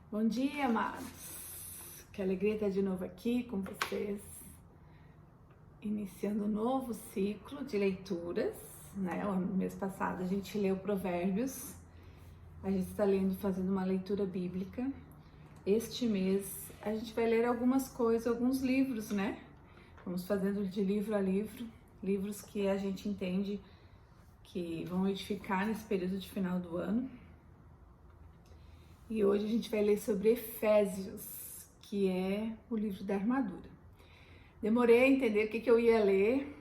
Bom dia, amados. Que alegria estar de novo aqui com vocês, iniciando um novo ciclo de leituras, né? O mês passado a gente leu Provérbios, a gente está fazendo uma leitura bíblica. Este mês a gente vai ler algumas coisas, alguns livros, né? Vamos fazendo de livro a livro, livros que a gente entende que vão edificar nesse período de final do ano. E hoje a gente vai ler sobre Efésios, que é o livro da armadura. Demorei a entender o que eu ia ler,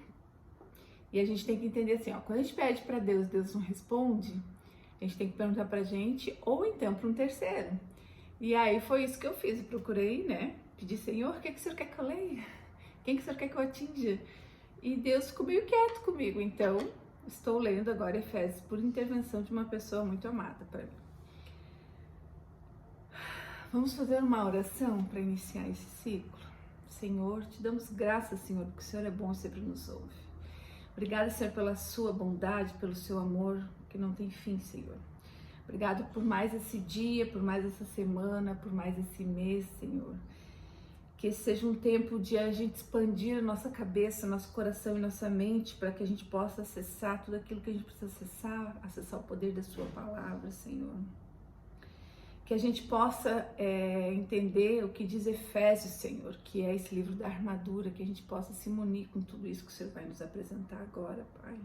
e a gente tem que entender assim, ó, quando a gente pede para Deus, Deus não responde, a gente tem que perguntar pra gente, ou então para um terceiro. E aí foi isso que eu fiz, eu procurei, né, pedi, Senhor, o que o Senhor quer que eu leia? Quem que o Senhor quer que eu atinja? E Deus ficou meio quieto comigo, então estou lendo agora Efésios por intervenção de uma pessoa muito amada para mim. Vamos fazer uma oração para iniciar esse ciclo. Senhor, te damos graças, Senhor, porque o Senhor é bom e sempre nos ouve. Obrigada, Senhor, pela sua bondade, pelo seu amor, que não tem fim, Senhor. Obrigado por mais esse dia, por mais essa semana, por mais esse mês, Senhor. Que esse seja um tempo de a gente expandir a nossa cabeça, nosso coração e nossa mente, para que a gente possa acessar tudo aquilo que a gente precisa acessar o poder da sua palavra, Senhor. Que a gente possa entender o que diz Efésios, Senhor, que é esse livro da armadura, que a gente possa se munir com tudo isso que o Senhor vai nos apresentar agora, Pai.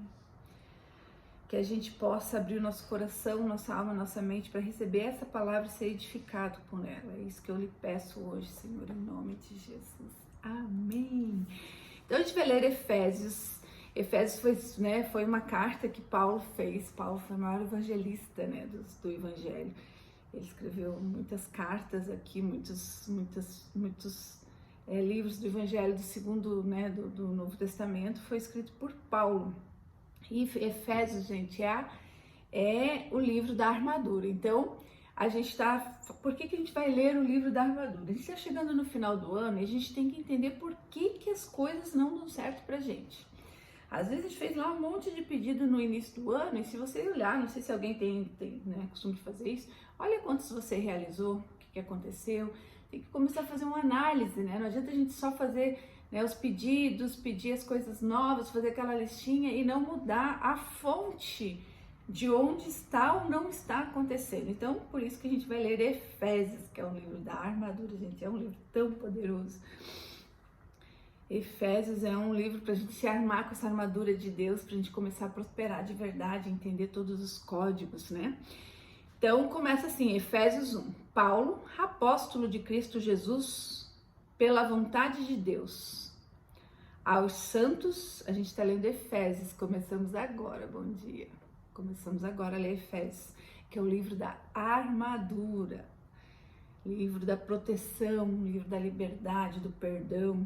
Que a gente possa abrir o nosso coração, nossa alma, nossa mente para receber essa palavra e ser edificado por ela. É isso que eu lhe peço hoje, Senhor, em nome de Jesus. Amém. Então a gente vai ler Efésios. Efésios foi uma carta que Paulo fez. Paulo foi o maior evangelista, né, do Evangelho. Ele escreveu muitas cartas aqui, muitos livros do Evangelho do Novo Testamento foi escrito por Paulo. E Efésios, gente, é o livro da armadura. Então, por que a gente vai ler o livro da armadura? A gente está chegando no final do ano e a gente tem que entender por que as coisas não dão certo pra gente. Às vezes a gente fez lá um monte de pedido no início do ano, e se você olhar, não sei se alguém tem costume de fazer isso, olha quantos você realizou, o que aconteceu, tem que começar a fazer uma análise, né? Não adianta a gente só fazer os pedidos, pedir as coisas novas, fazer aquela listinha e não mudar a fonte de onde está ou não está acontecendo. Então, por isso que a gente vai ler Efésios, que é um livro da armadura, gente, é um livro tão poderoso. Efésios é um livro para a gente se armar com essa armadura de Deus, para a gente começar a prosperar de verdade, entender todos os códigos, né? Então, começa assim, Efésios 1. Paulo, apóstolo de Cristo Jesus, pela vontade de Deus, aos santos, a gente está lendo Efésios, começamos agora, bom dia. Começamos agora a ler Efésios, que é o livro da armadura, livro da proteção, livro da liberdade, do perdão.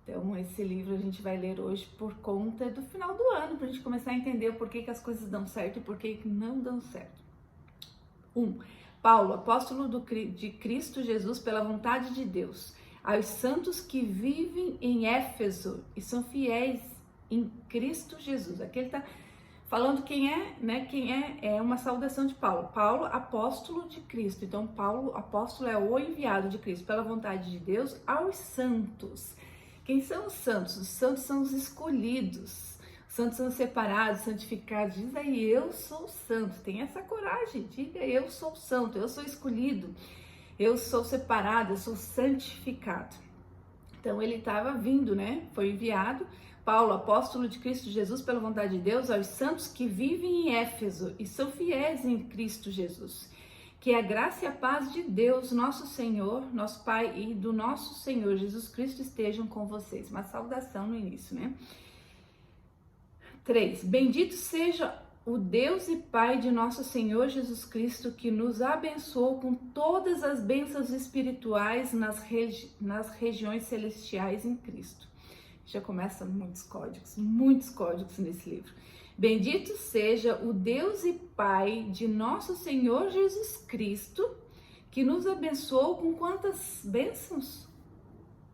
Então, esse livro a gente vai ler hoje por conta do final do ano, para a gente começar a entender o porquê que as coisas dão certo e porquê que não dão certo. 1. Paulo, apóstolo de Cristo Jesus pela vontade de Deus, aos santos que vivem em Éfeso e são fiéis em Cristo Jesus. Aqui ele está falando quem é, né? É uma saudação de Paulo. Paulo, apóstolo de Cristo. Então, Paulo, apóstolo, é o enviado de Cristo pela vontade de Deus aos santos. Quem são os santos? Os santos são os escolhidos, os santos são separados, santificados. Diz aí, eu sou santo. Tem essa coragem, diga, eu sou santo, eu sou escolhido, eu sou separado, eu sou santificado. Então ele estava vindo, né? Foi enviado, Paulo, apóstolo de Cristo Jesus, pela vontade de Deus, aos santos que vivem em Éfeso e são fiéis em Cristo Jesus. Que a graça e a paz de Deus, nosso Senhor, nosso Pai e do nosso Senhor Jesus Cristo estejam com vocês. Uma saudação no início, né? 3. Bendito seja o Deus e Pai de nosso Senhor Jesus Cristo, que nos abençoou com todas as bênçãos espirituais nas regiões celestiais em Cristo. Já começam muitos códigos nesse livro. Bendito seja o Deus e Pai de nosso Senhor Jesus Cristo, que nos abençoou com quantas bênçãos?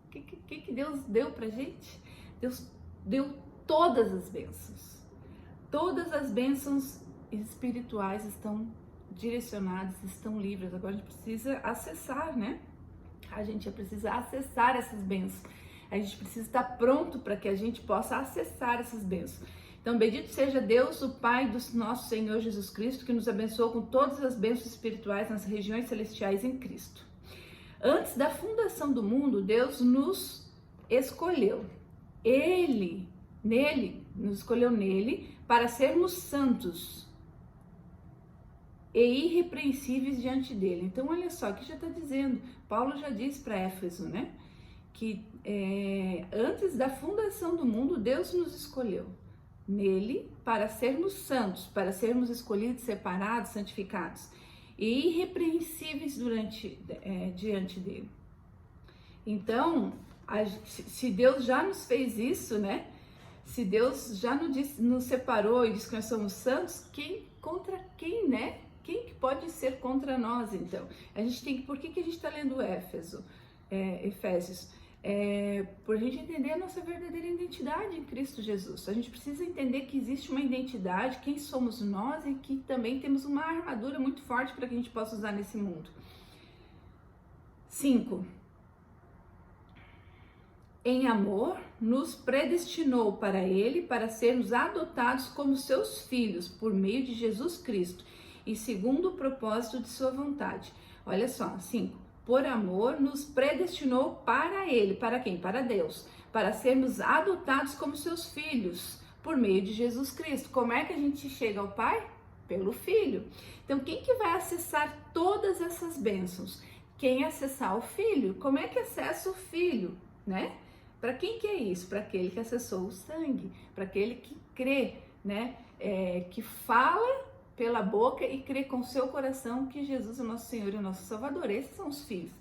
O que Deus deu pra gente? Deus deu todas as bênçãos. Todas as bênçãos espirituais estão direcionadas, estão livres. Agora a gente precisa acessar, né? A gente precisa acessar essas bênçãos. A gente precisa estar pronto para que a gente possa acessar essas bênçãos. Então, bendito seja Deus, o Pai do nosso Senhor Jesus Cristo, que nos abençoou com todas as bênçãos espirituais nas regiões celestiais em Cristo. Antes da fundação do mundo, Deus nos escolheu. Nos escolheu nele para sermos santos e irrepreensíveis diante dele. Então, olha só, aqui já está dizendo, Paulo já disse para Éfeso, né? Que antes da fundação do mundo, Deus nos escolheu nele para sermos santos, para sermos escolhidos, separados, santificados e irrepreensíveis diante dele. Então, se Deus já nos fez isso, né? Se Deus já nos separou e disse que nós somos santos, contra quem, né? Quem que pode ser contra nós, então? A gente tem que, por que a gente está lendo Efésios? Por a gente entender a nossa verdadeira identidade em Cristo Jesus. A gente precisa entender que existe uma identidade, quem somos nós, e que também temos uma armadura muito forte para que a gente possa usar nesse mundo. 5. Em amor, nos predestinou para Ele, para sermos adotados como seus filhos, por meio de Jesus Cristo, e segundo o propósito de sua vontade. Olha só, 5. Por amor, nos predestinou para Ele. Para quem? Para Deus. Para sermos adotados como seus filhos, por meio de Jesus Cristo. Como é que a gente chega ao Pai? Pelo Filho. Então, quem que vai acessar todas essas bênçãos? Quem acessar o Filho. Como é que acessa o Filho, né? Para quem que é isso? Para aquele que acessou o sangue, para aquele que crê, né? Que fala pela boca e crê com o seu coração que Jesus é nosso Senhor e nosso Salvador. Esses são os filhos.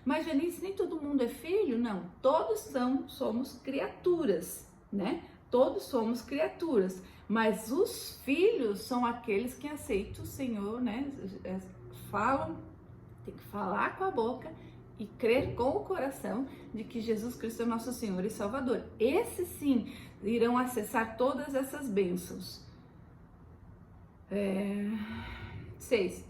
Mas, Janice, nem todo mundo é filho? Não, todos somos criaturas, né? Todos somos criaturas, mas os filhos são aqueles que aceitam o Senhor, né? Tem que falar com a boca e crer com o coração de que Jesus Cristo é nosso Senhor e Salvador. Esses sim irão acessar todas essas bênçãos. 6.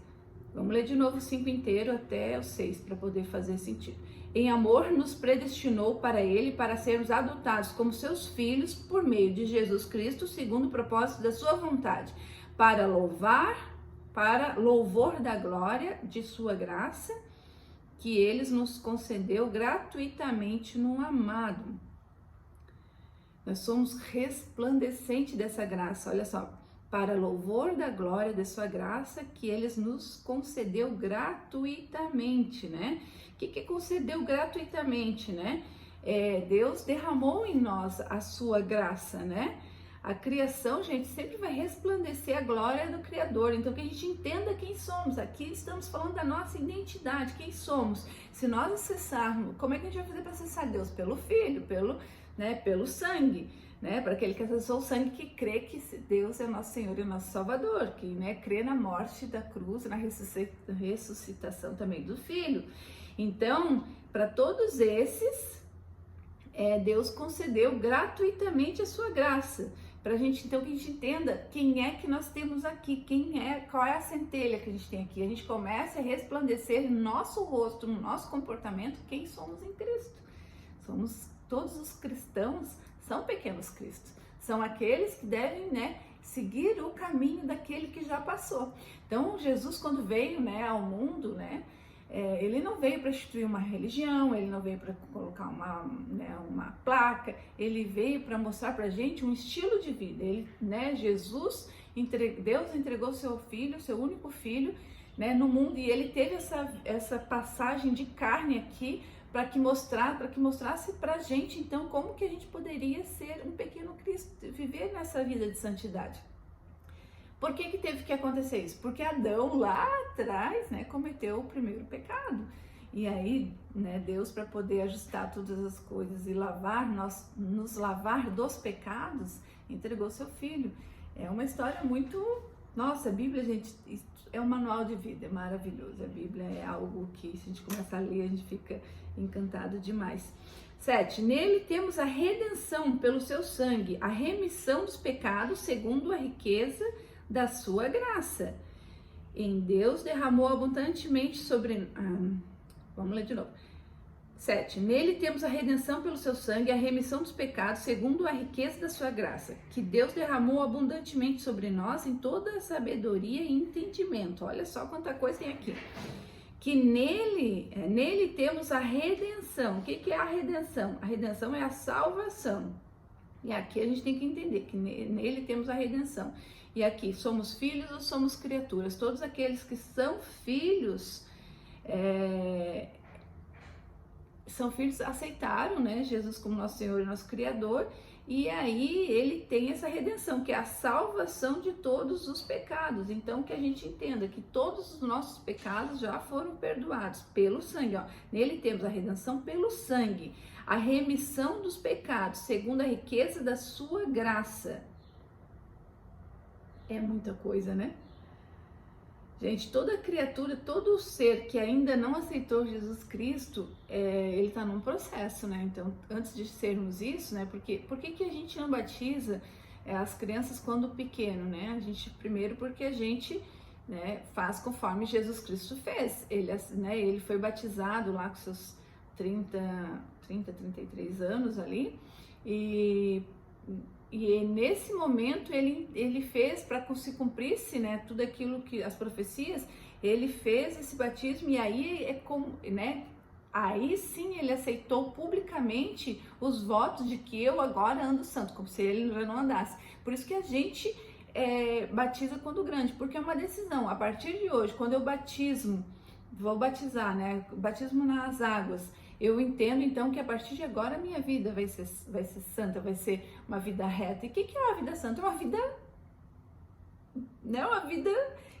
Vamos ler de novo o 5 inteiro até o 6 para poder fazer sentido. Em amor nos predestinou para Ele, para sermos adotados como seus filhos por meio de Jesus Cristo, segundo o propósito da sua vontade, para louvor da glória de sua graça, que Ele nos concedeu gratuitamente no amado. Nós somos resplandecente dessa graça, olha só. Para louvor da glória de sua graça, que Ele nos concedeu gratuitamente, né? O que concedeu gratuitamente, né? Deus derramou em nós a sua graça, né? A criação, gente, sempre vai resplandecer a glória do Criador. Então, que a gente entenda quem somos. Aqui estamos falando da nossa identidade, quem somos. Se nós acessarmos, como é que a gente vai fazer para acessar Deus? Pelo Filho, pelo sangue. Né, para aquele que acessou o sangue, que crê que Deus é nosso Senhor e nosso Salvador, que, né, crê na morte da cruz, na ressuscitação também do Filho. Então, para todos esses, Deus concedeu gratuitamente a sua graça, para a gente, então, que a gente entenda quem é que nós temos aqui, qual é a centelha que a gente tem aqui. A gente começa a resplandecer no nosso rosto, no nosso comportamento, quem somos em Cristo. Todos os cristãos são pequenos cristos, são aqueles que devem, né, seguir o caminho daquele que já passou. Então, Jesus, quando veio, né, ao mundo, né, ele não veio para instituir uma religião, ele não veio para colocar uma placa, ele veio para mostrar para a gente um estilo de vida. Deus entregou seu filho, seu único filho, né, no mundo, e ele teve essa passagem de carne aqui, para que mostrasse para a gente, então, como que a gente poderia ser um pequeno Cristo, viver nessa vida de santidade. Por que teve que acontecer isso? Porque Adão, lá atrás, né, cometeu o primeiro pecado. E aí, né, Deus, para poder ajustar todas as coisas e nos lavar dos pecados, entregou seu Filho. É uma história muito... Nossa, a Bíblia, gente, é um manual de vida, é maravilhoso. A Bíblia é algo que, se a gente começar a ler, a gente fica encantado demais. 7. Nele temos a redenção pelo seu sangue, a remissão dos pecados segundo a riqueza da sua graça. em Deus derramou abundantemente sobre... vamos ler de novo. 7. Nele temos a redenção pelo seu sangue, a remissão dos pecados, segundo a riqueza da sua graça, que Deus derramou abundantemente sobre nós em toda a sabedoria e entendimento. Olha só quanta coisa tem aqui. Que nele temos a redenção. O que é a redenção? A redenção é a salvação. E aqui a gente tem que entender que nele temos a redenção. E aqui, somos filhos ou somos criaturas? Todos aqueles que são filhos... são filhos, aceitaram, né, Jesus como nosso Senhor e nosso Criador, e aí ele tem essa redenção, que é a salvação de todos os pecados. Então, que a gente entenda que todos os nossos pecados já foram perdoados pelo sangue, ó. Nele temos a redenção pelo sangue, a remissão dos pecados, segundo a riqueza da sua graça. É muita coisa, né? Gente, toda criatura, todo ser que ainda não aceitou Jesus Cristo, ele está num processo, né? Então, antes de sermos isso, né? Por que a gente não batiza as crianças quando pequeno, né? Primeiro porque a gente, né, faz conforme Jesus Cristo fez. Ele foi batizado lá com seus 33 anos ali, e nesse momento ele fez, para que se cumprisse, né, tudo aquilo que as profecias, ele fez esse batismo, e aí né, aí sim ele aceitou publicamente os votos de que eu agora ando santo, como se ele já não andasse. Por isso que a gente batiza quando grande, porque é uma decisão. A partir de hoje, quando eu vou batizar, né, batismo nas águas, eu entendo então que a partir de agora a minha vida vai ser santa, vai ser uma vida reta. E o que é uma vida santa? É uma vida, né, uma vida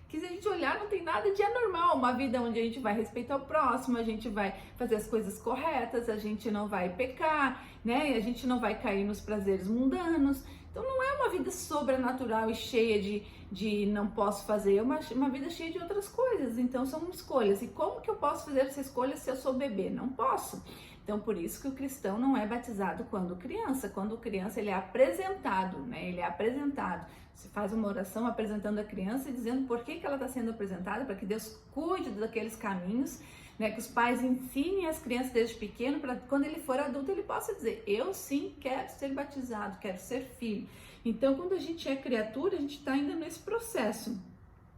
que, se a gente olhar, não tem nada de anormal. Uma vida onde a gente vai respeitar o próximo, a gente vai fazer as coisas corretas, a gente não vai pecar, né, a gente não vai cair nos prazeres mundanos. Então não é uma vida sobrenatural e cheia de não posso fazer, é uma vida cheia de outras coisas. Então são escolhas. E como que eu posso fazer essa escolha se eu sou bebê? Não posso. Então por isso que o cristão não é batizado quando criança. Quando criança ele é apresentado, né? Ele é apresentado. Você faz uma oração apresentando a criança e dizendo por que ela está sendo apresentada, para que Deus cuide daqueles caminhos, né, que os pais ensinem as crianças desde pequeno, para quando ele for adulto ele possa dizer, eu sim quero ser batizado, quero ser filho. Então, quando a gente é criatura, a gente está ainda nesse processo.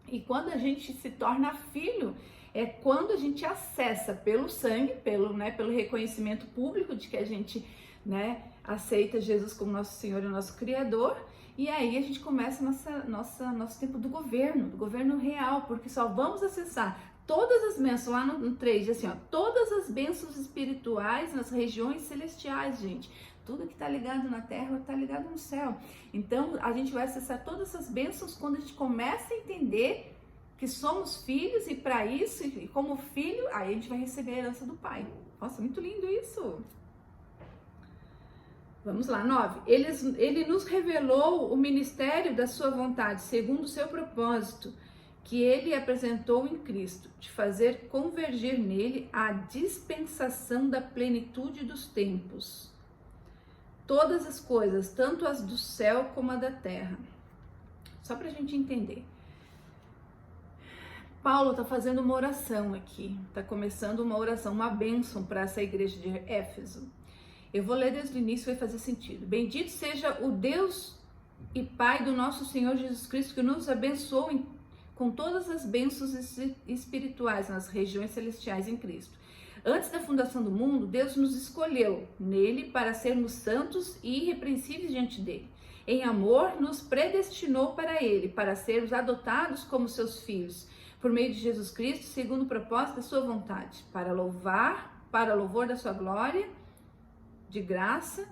E quando a gente se torna filho, é quando a gente acessa pelo sangue, pelo reconhecimento público de que a gente, né, aceita Jesus como nosso Senhor e nosso Criador. E aí a gente começa nosso tempo do governo real, porque só vamos acessar todas as bênçãos, lá no 3, assim, ó, todas as bênçãos espirituais nas regiões celestiais, gente. Tudo que está ligado na terra está ligado no céu. Então, a gente vai acessar todas essas bênçãos quando a gente começa a entender que somos filhos, e para isso, e como filho, aí a gente vai receber a herança do Pai. Nossa, muito lindo isso! Vamos lá, 9. Ele nos revelou o ministério da sua vontade, segundo o seu propósito, que ele apresentou em Cristo, de fazer convergir nele a dispensação da plenitude dos tempos. Todas as coisas, tanto as do céu como a da terra. Só para a gente entender. Paulo está fazendo uma oração aqui, está começando uma oração, uma bênção para essa igreja de Éfeso. Eu vou ler desde o início, vai fazer sentido. Bendito seja o Deus e Pai do nosso Senhor Jesus Cristo, que nos abençoou com todas as bênçãos espirituais nas regiões celestiais em Cristo. Antes da fundação do mundo, Deus nos escolheu nele para sermos santos e irrepreensíveis diante dele. Em amor, nos predestinou para ele, para sermos adotados como seus filhos, por meio de Jesus Cristo, segundo o propósito da sua vontade, para louvor da sua glória, de graça,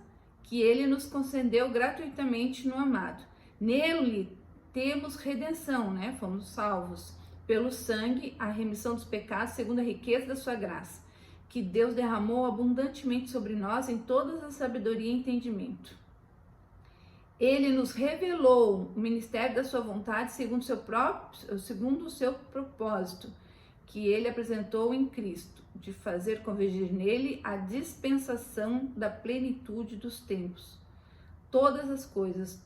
que ele nos concedeu gratuitamente no amado. Nele temos redenção, né? Fomos salvos pelo sangue, a remissão dos pecados, segundo a riqueza da sua graça, que Deus derramou abundantemente sobre nós em toda a sabedoria e entendimento. Ele nos revelou o ministério da sua vontade, segundo o seu propósito, que ele apresentou em Cristo, de fazer convergir nele a dispensação da plenitude dos tempos. Todas as coisas,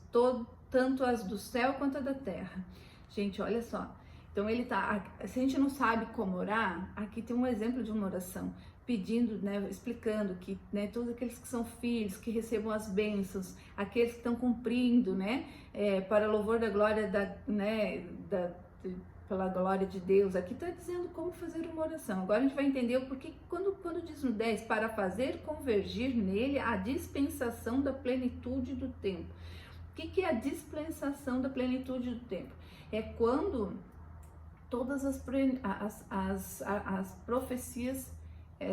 tanto as do céu quanto a da terra. Gente, olha só, Então ele tá, se a gente não sabe como orar, aqui tem um exemplo de uma oração, pedindo, né, explicando que, né, todos aqueles que são filhos, que recebam as bênçãos, aqueles que estão cumprindo, né, para louvor da glória pela glória de Deus. Aqui está dizendo como fazer uma oração. Agora a gente vai entender o porquê quando diz no 10, para fazer convergir nele a dispensação da plenitude do tempo. O que é a dispensação da plenitude do tempo? É quando todas as profecias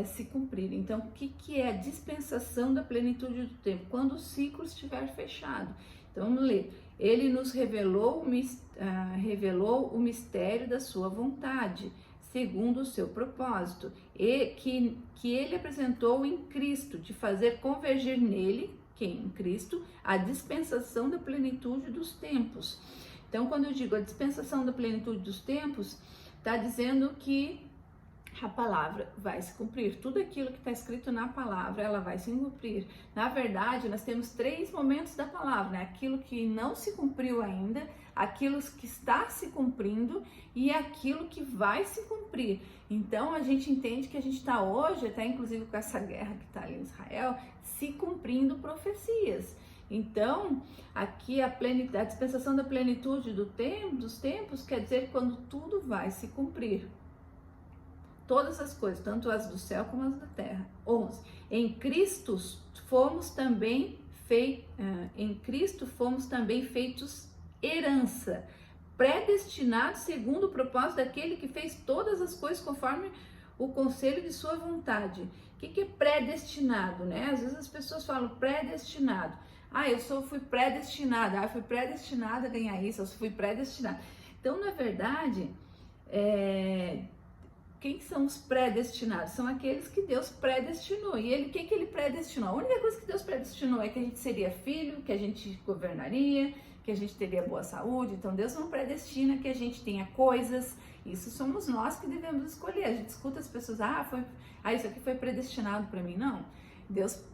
se cumprirem. Então, o que é a dispensação da plenitude do tempo? Quando o ciclo estiver fechado. Então, vamos ler. Ele nos revelou o mistério da sua vontade, segundo o seu propósito, e que ele apresentou em Cristo, de fazer convergir nele, em Cristo, a dispensação da plenitude dos tempos. Então, quando eu digo a dispensação da plenitude dos tempos, está dizendo que a palavra vai se cumprir. Tudo aquilo que está escrito na palavra, ela vai se cumprir. Na verdade, nós temos 3 momentos da palavra, né? Aquilo que não se cumpriu ainda, aquilo que está se cumprindo e aquilo que vai se cumprir. Então, a gente entende que a gente está hoje, até inclusive com essa guerra que está ali em Israel, se cumprindo profecias. Então, aqui a dispensação da plenitude dos tempos quer dizer quando tudo vai se cumprir. Todas as coisas, tanto as do céu como as da terra. 11. Em Cristo fomos também feitos herança, predestinados segundo o propósito daquele que fez todas as coisas conforme o conselho de sua vontade. O que é predestinado, né? Às vezes as pessoas falam predestinado. Fui predestinada, fui predestinada a ganhar isso, eu fui predestinada. Então, na verdade, quem são os predestinados? São aqueles que Deus predestinou. E o que ele predestinou? A única coisa que Deus predestinou é que a gente seria filho, que a gente governaria, que a gente teria boa saúde. Então Deus não predestina que a gente tenha coisas. Isso somos nós que devemos escolher. A gente escuta as pessoas, isso aqui foi predestinado para mim. Não.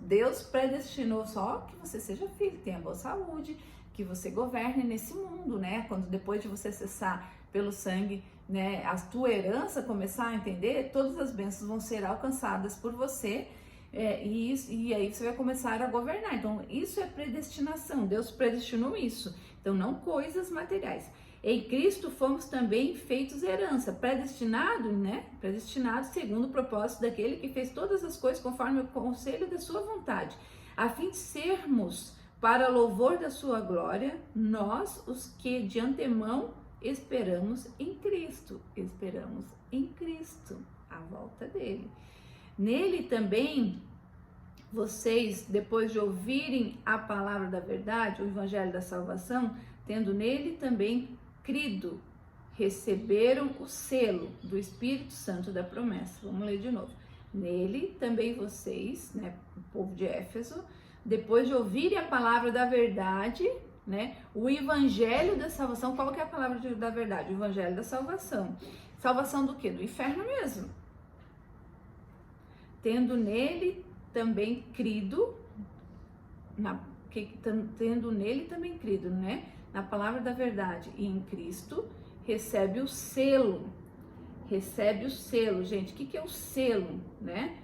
Deus predestinou só que você seja filho, tenha boa saúde, que você governe nesse mundo, né? Quando depois de você cessar pelo sangue, né, a tua herança começar a entender, todas as bênçãos vão ser alcançadas por você, e aí você vai começar a governar. Então isso é predestinação, Deus predestinou isso. Então não coisas materiais. Em Cristo fomos também feitos herança, predestinado segundo o propósito daquele que fez todas as coisas conforme o conselho da sua vontade, a fim de sermos para louvor da sua glória, nós os que de antemão esperamos em Cristo, a volta dele. Nele também, vocês, depois de ouvirem a palavra da verdade, o evangelho da salvação, tendo nele também crido, receberam o selo do Espírito Santo da promessa. Vamos ler de novo. Nele também vocês, né, o povo de Éfeso, depois de ouvirem a palavra da verdade, né, o evangelho da salvação. Qual que é a palavra da verdade? O evangelho da salvação. Salvação do quê? Do inferno mesmo. Tendo nele também crido, né, na palavra da verdade e em Cristo, recebe o selo. Gente, o que é o selo, né?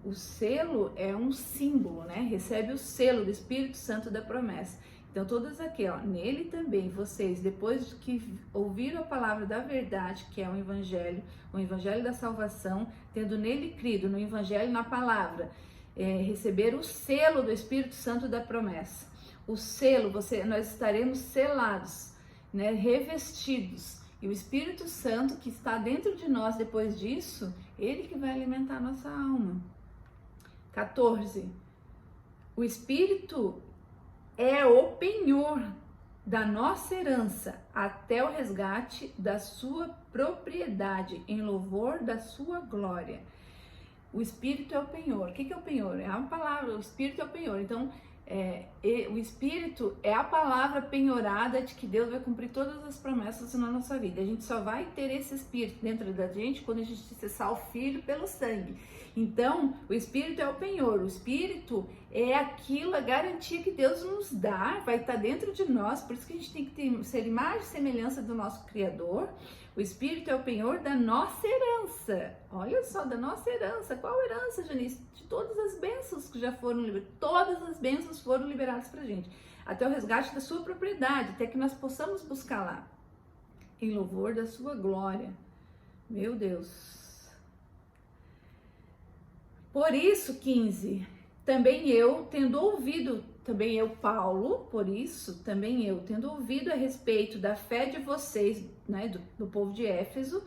O selo é um símbolo, né? Recebe o selo do Espírito Santo da promessa. Então, todas aqui, nele também, vocês, depois de que ouviram a palavra da verdade, que é o evangelho da salvação, tendo nele crido, no evangelho, na palavra, receber o selo do Espírito Santo da promessa. O selo, nós estaremos selados, né? Revestidos. E o Espírito Santo que está dentro de nós depois disso, ele que vai alimentar a nossa alma. 14. O Espírito é o penhor da nossa herança até o resgate da sua propriedade, em louvor da sua glória. O Espírito é o penhor. O que é o penhor? É uma palavra, o Espírito é o penhor. Então, o Espírito é a palavra penhorada de que Deus vai cumprir todas as promessas na nossa vida. A gente só vai ter esse Espírito dentro da gente quando a gente cessar o Filho pelo sangue. Então, o Espírito é o penhor. O Espírito é aquilo, a garantia que Deus nos dá, vai estar dentro de nós, por isso que a gente tem que ser imagem e semelhança do nosso Criador. O Espírito é o penhor da nossa herança. Olha só, da nossa herança. Qual herança, Janice? De todas as bênçãos que já foram liberadas. Todas as bênçãos foram liberadas pra gente. Até o resgate da sua propriedade, até que nós possamos buscar lá. Em louvor da sua glória. Meu Deus. Por isso, 15, também eu, tendo ouvido, também eu, Paulo, por isso, também eu, tendo ouvido a respeito da fé de vocês, né, do povo de Éfeso,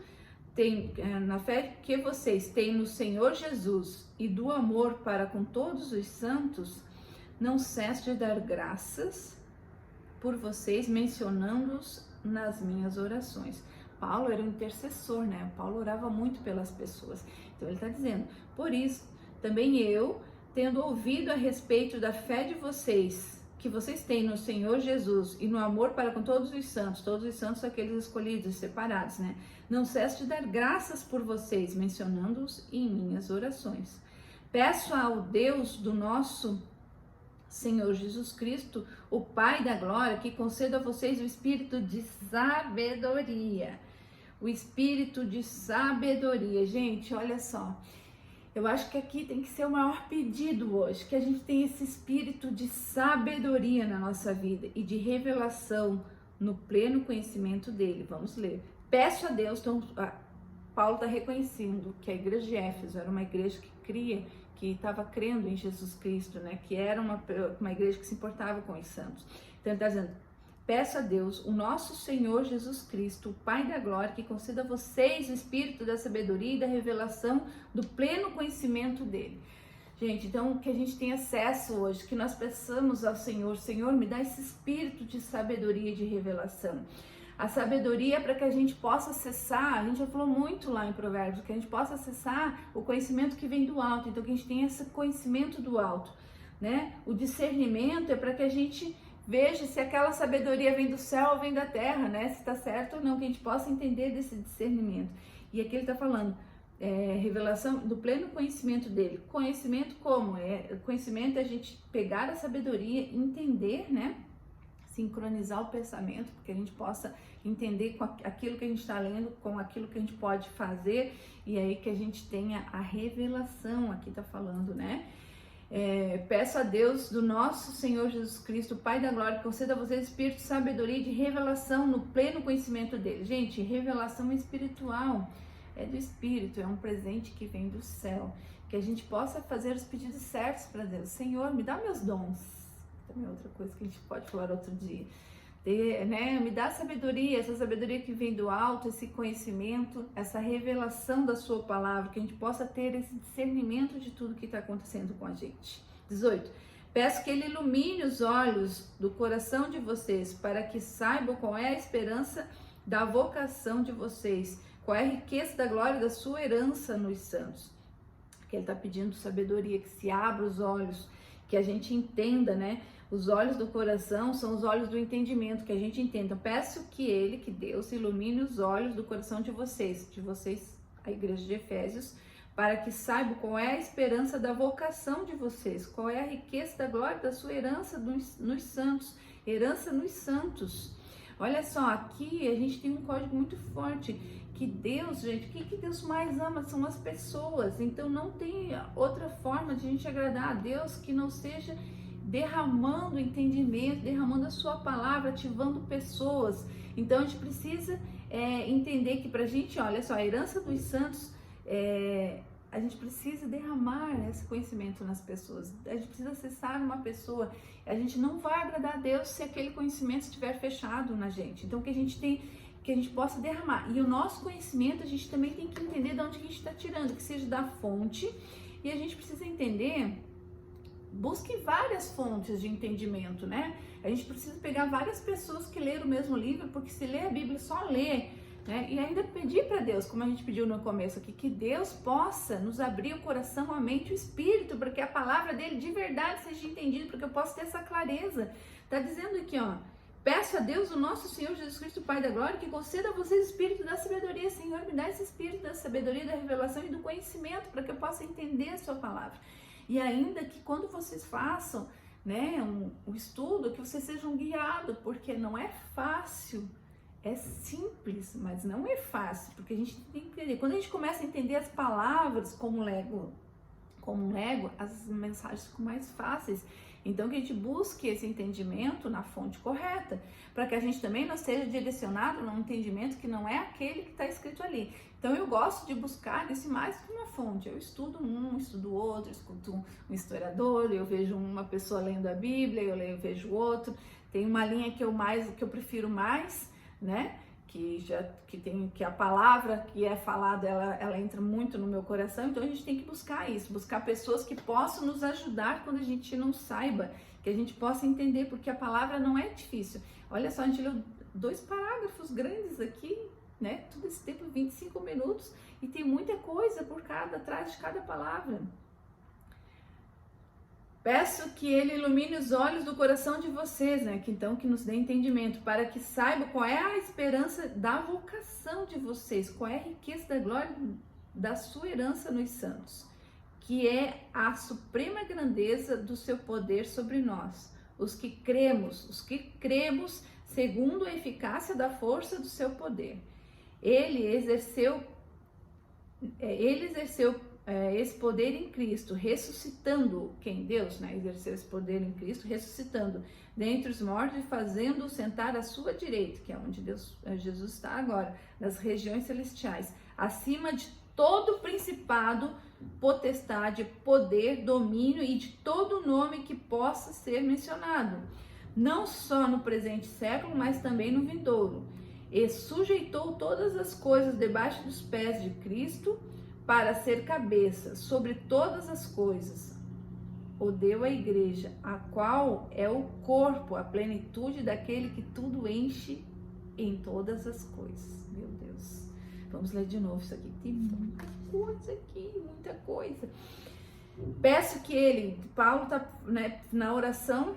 na fé que vocês têm no Senhor Jesus e do amor para com todos os santos, não cesso de dar graças por vocês, mencionando-os nas minhas orações. Paulo era um intercessor, né? Paulo orava muito pelas pessoas. Então ele está dizendo, por isso, também eu, tendo ouvido a respeito da fé de vocês, que vocês têm no Senhor Jesus e no amor para com todos os santos aqueles escolhidos, separados, né? Não cesso de dar graças por vocês, mencionando-os em minhas orações. Peço ao Deus do nosso Senhor Jesus Cristo, o Pai da glória, que conceda a vocês o espírito de sabedoria. O espírito de sabedoria. Gente, olha só. Eu acho que aqui tem que ser o maior pedido hoje, que a gente tenha esse espírito de sabedoria na nossa vida e de revelação no pleno conhecimento dele. Vamos ler. Peço a Deus, então, Paulo está reconhecendo que a igreja de Éfeso era uma igreja que estava crendo em Jesus Cristo, né? Que era uma igreja que se importava com os santos. Então ele está dizendo, peço a Deus, o nosso Senhor Jesus Cristo, o Pai da glória, que conceda a vocês o espírito da sabedoria e da revelação do pleno conhecimento dele. Gente, então que a gente tenha acesso hoje, que nós peçamos ao Senhor, Senhor, me dá esse espírito de sabedoria e de revelação. A sabedoria é para que a gente possa acessar, a gente já falou muito lá em Provérbios, que a gente possa acessar o conhecimento que vem do alto, então que a gente tenha esse conhecimento do alto, né? O discernimento é para que a gente veja se aquela sabedoria vem do céu ou vem da terra, né? Se está certo ou não, que a gente possa entender desse discernimento. E aqui ele está falando, revelação do pleno conhecimento dele. Conhecimento como? Conhecimento é a gente pegar a sabedoria, entender, né? Sincronizar o pensamento, porque a gente possa entender com aquilo que a gente está lendo, com aquilo que a gente pode fazer, e aí que a gente tenha a revelação, aqui está falando, né? Peço a Deus do nosso Senhor Jesus Cristo, Pai da glória, que conceda a vocês espírito de sabedoria e de revelação no pleno conhecimento dele. Gente, revelação espiritual é do Espírito, é um presente que vem do céu, que a gente possa fazer os pedidos certos para Deus. Senhor, me dá meus dons. Também é outra coisa que a gente pode falar outro dia. Me dá sabedoria, essa sabedoria que vem do alto, esse conhecimento, essa revelação da sua palavra, que a gente possa ter esse discernimento de tudo que está acontecendo com a gente. 18. Peço que ele ilumine os olhos do coração de vocês, para que saibam qual é a esperança da vocação de vocês, qual é a riqueza da glória da sua herança nos santos. Que ele está pedindo sabedoria, que se abra os olhos, que a gente entenda, né? Os olhos do coração são os olhos do entendimento, que a gente entenda. Peço que Deus, ilumine os olhos do coração de vocês, a igreja de Efésios, para que saibam qual é a esperança da vocação de vocês, qual é a riqueza da glória da sua herança nos santos, herança nos santos. Olha só, aqui a gente tem um código muito forte, que Deus, gente, o que Deus mais ama são as pessoas, então não tem outra forma de a gente agradar a Deus que não seja derramando entendimento, derramando a sua palavra, ativando pessoas. Então a gente precisa entender que pra gente, olha só, a herança dos santos, a gente precisa derramar esse conhecimento nas pessoas, a gente precisa acessar uma pessoa, a gente não vai agradar a Deus se aquele conhecimento estiver fechado na gente. Então que a gente possa derramar, e o nosso conhecimento a gente também tem que entender de onde que a gente está tirando, que seja da fonte, e a gente precisa entender, busque várias fontes de entendimento, né? A gente precisa pegar várias pessoas que leram o mesmo livro, porque se ler a Bíblia só ler, né? E ainda pedir para Deus, como a gente pediu no começo aqui, que Deus possa nos abrir o coração, a mente e o espírito, para que a palavra dele de verdade seja entendida, para que eu possa ter essa clareza. Tá dizendo aqui, ó, peço a Deus, o nosso Senhor Jesus Cristo, Pai da glória, que conceda a vocês o espírito da sabedoria. Senhor, me dá esse espírito da sabedoria, da revelação e do conhecimento, para que eu possa entender a sua palavra. E ainda que quando vocês façam, né, um estudo, que vocês sejam guiados, porque não é fácil. É simples, mas não é fácil, porque a gente tem que entender. Quando a gente começa a entender as palavras como Lego, as mensagens ficam mais fáceis. Então, que a gente busque esse entendimento na fonte correta, para que a gente também não seja direcionado num entendimento que não é aquele que está escrito ali. Então, eu gosto de buscar esse mais que uma fonte. Eu estudo um, estudo outro, escuto um historiador, eu vejo uma pessoa lendo a Bíblia, eu vejo outro. Tem uma linha que eu prefiro mais, né? Que a palavra que é falada, ela entra muito no meu coração. Então a gente tem que buscar isso, buscar pessoas que possam nos ajudar quando a gente não saiba, que a gente possa entender, porque a palavra não é difícil. Olha só, a gente leu 2 parágrafos grandes aqui, né? Todo esse tempo, 25 minutos, e tem muita coisa atrás de cada palavra. Peço que ele ilumine os olhos do coração de vocês, né? Que nos dê entendimento, para que saibam qual é a esperança da vocação de vocês, qual é a riqueza da glória da sua herança nos santos, que é a suprema grandeza do seu poder sobre nós, os que cremos segundo a eficácia da força do seu poder. Ele exerceu esse poder em Cristo, ressuscitando quem? Deus, né? Exerceu esse poder em Cristo, ressuscitando dentre os mortos e fazendo-o sentar à sua direita, que é onde Jesus está agora, nas regiões celestiais, acima de todo principado, potestade, poder, domínio e de todo nome que possa ser mencionado, não só no presente século, mas também no vindouro. E sujeitou todas as coisas debaixo dos pés de Cristo, para ser cabeça sobre todas as coisas, o deu à igreja, a qual é o corpo, a plenitude daquele que tudo enche em todas as coisas. Meu Deus, vamos ler de novo isso aqui, tem muita coisa aqui, muita coisa. Peço que Paulo está, né, na oração,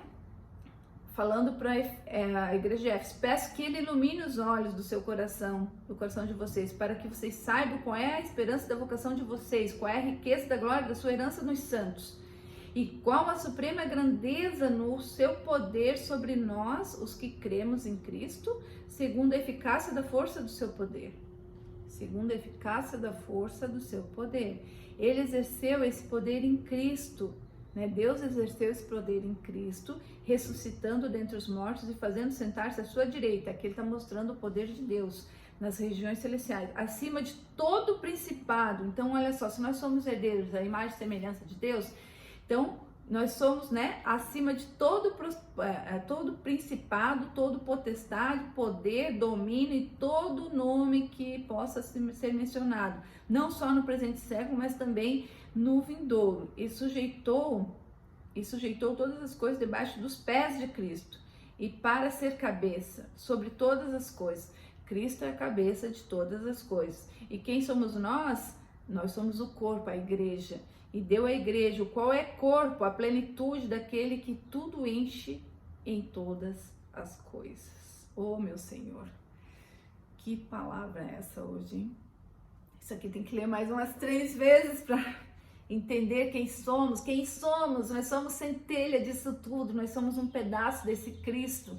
falando para a igreja de Éfeso, peço que ele ilumine os olhos do seu coração, do coração de vocês, para que vocês saibam qual é a esperança da vocação de vocês, qual é a riqueza da glória da sua herança nos santos, e qual a suprema grandeza no seu poder sobre nós, os que cremos em Cristo, segundo a eficácia da força do seu poder. Segundo a eficácia da força do seu poder. Ele exerceu esse poder em Cristo, né? Deus exerceu esse poder em Cristo, ressuscitando dentre os mortos e fazendo sentar-se à sua direita. Aqui ele está mostrando o poder de Deus nas regiões celestiais, acima de todo principado. Então, olha só, se nós somos herdeiros da imagem e semelhança de Deus, então nós somos, né, acima de todo principado, todo potestade, poder, domínio e todo nome que possa ser mencionado, não só no presente século, mas também no vindouro. E sujeitou todas as coisas debaixo dos pés de Cristo, e para ser cabeça sobre todas as coisas. Cristo é a cabeça de todas as coisas. E quem somos nós? Nós somos o corpo, a igreja. E deu à igreja, o qual é corpo, a plenitude daquele que tudo enche em todas as coisas. Oh, meu Senhor, que palavra é essa hoje, hein? Isso aqui tem que ler mais umas 3 vezes para entender quem somos. Nós somos centelha disso tudo, nós somos um pedaço desse Cristo,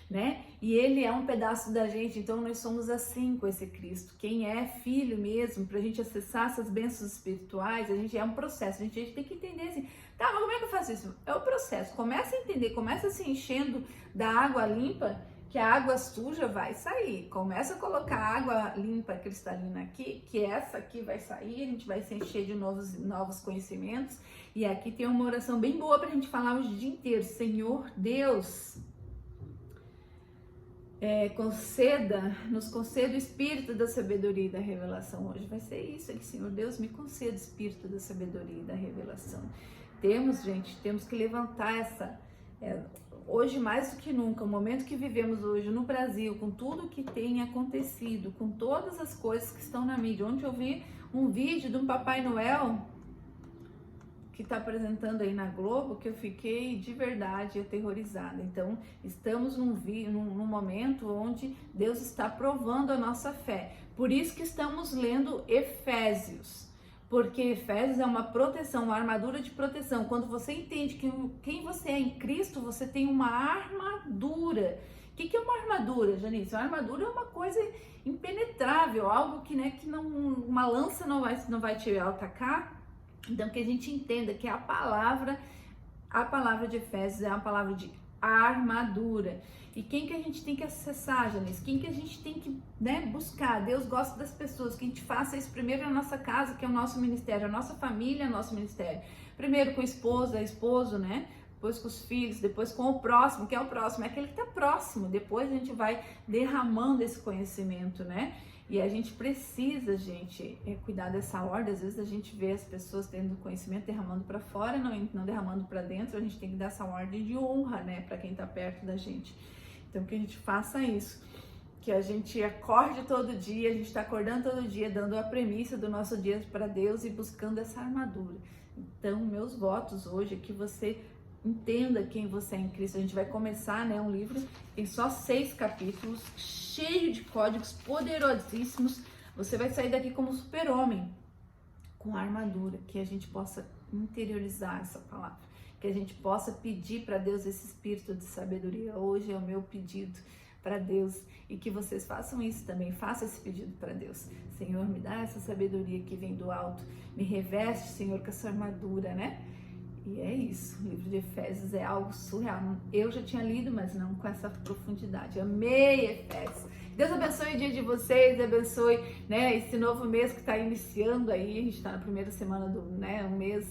né? E ele é um pedaço da gente, então nós somos assim com esse Cristo. Quem é filho mesmo, para a gente acessar essas bênçãos espirituais, a gente é um processo, a gente tem que entender assim, tá, mas como é que eu faço isso? É o processo, começa a entender, começa se enchendo da água limpa, que a água suja vai sair. Começa a colocar água limpa, cristalina aqui, que essa aqui vai sair, a gente vai se encher de novos conhecimentos. E aqui tem uma oração bem boa para a gente falar o dia inteiro. Senhor Deus, nos conceda o espírito da sabedoria e da revelação. Hoje vai ser isso aqui, Senhor Deus, me conceda o espírito da sabedoria e da revelação. Temos que levantar hoje mais do que nunca, o momento que vivemos hoje no Brasil, com tudo que tem acontecido, com todas as coisas que estão na mídia. Ontem eu vi um vídeo de um Papai Noel que está apresentando aí na Globo, que eu fiquei de verdade aterrorizada. Então, estamos num momento onde Deus está provando a nossa fé. Por isso que estamos lendo Efésios, Porque Efésios é uma proteção, uma armadura de proteção. Quando você entende que quem você é em Cristo, você tem uma armadura. O que é uma armadura, Janice? Uma armadura é uma coisa impenetrável, algo que, né, que não, uma lança não vai te atacar. Então, que a gente entenda que a palavra de Efésios é uma palavra de armadura. E quem que a gente tem que acessar, Janice? Quem que a gente tem que, né, buscar? Deus gosta das pessoas, que a gente faça isso primeiro na nossa casa, que é o nosso ministério, a nossa família é o nosso ministério. Primeiro com o esposo, né? Depois com os filhos, depois com o próximo, que é o próximo, é aquele que está próximo. Depois a gente vai derramando esse conhecimento, né? E a gente precisa, gente, cuidar dessa ordem. Às vezes a gente vê as pessoas tendo conhecimento, derramando para fora, não derramando para dentro. A gente tem que dar essa ordem de honra, né, para quem está perto da gente. Então que a gente faça isso, que a gente acorde todo dia, a gente está acordando todo dia, dando a premissa do nosso dia para Deus e buscando essa armadura. Então, meus votos hoje é que você entenda quem você é em Cristo. A gente vai começar, né, um livro, tem só 6 capítulos, cheio de códigos poderosíssimos. Você vai sair daqui como super-homem, com a armadura, que a gente possa interiorizar essa palavra, que a gente possa pedir para Deus esse espírito de sabedoria. Hoje é o meu pedido para Deus, e que vocês façam isso também, façam esse pedido para Deus. Senhor, me dá essa sabedoria que vem do alto, me reveste, Senhor, com essa armadura, né? E é isso, o livro de Efésios é algo surreal. Eu já tinha lido, mas não com essa profundidade. Amei Efésios. Deus abençoe o dia de vocês, abençoe, né, esse novo mês que está iniciando aí. A gente está na primeira semana do, né, um mês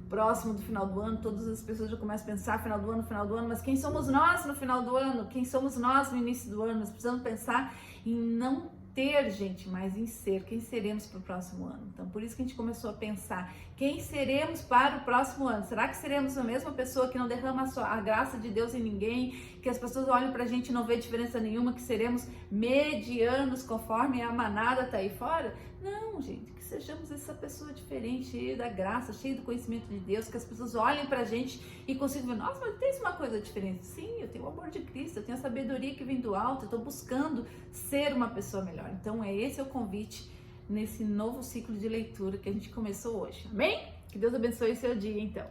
próximo do final do ano. Todas as pessoas já começam a pensar final do ano, mas quem somos nós no final do ano? Quem somos nós no início do ano? Nós precisamos pensar em não ter, gente, mas em ser. Quem seremos para o próximo ano? Então, por isso que a gente começou a pensar, quem seremos para o próximo ano? Será que seremos a mesma pessoa que não derrama a graça de Deus em ninguém, que as pessoas olham pra gente e não vê diferença nenhuma, que seremos medianos conforme a manada tá aí fora? Não, gente, que sejamos essa pessoa diferente, cheia da graça, cheia do conhecimento de Deus, que as pessoas olhem pra gente e consigam ver, nossa, mas tem uma coisa diferente. Sim, eu tenho o amor de Cristo, eu tenho a sabedoria que vem do alto, eu tô buscando ser uma pessoa melhor. Então, esse é o convite nesse novo ciclo de leitura que a gente começou hoje. Amém? Que Deus abençoe o seu dia, então.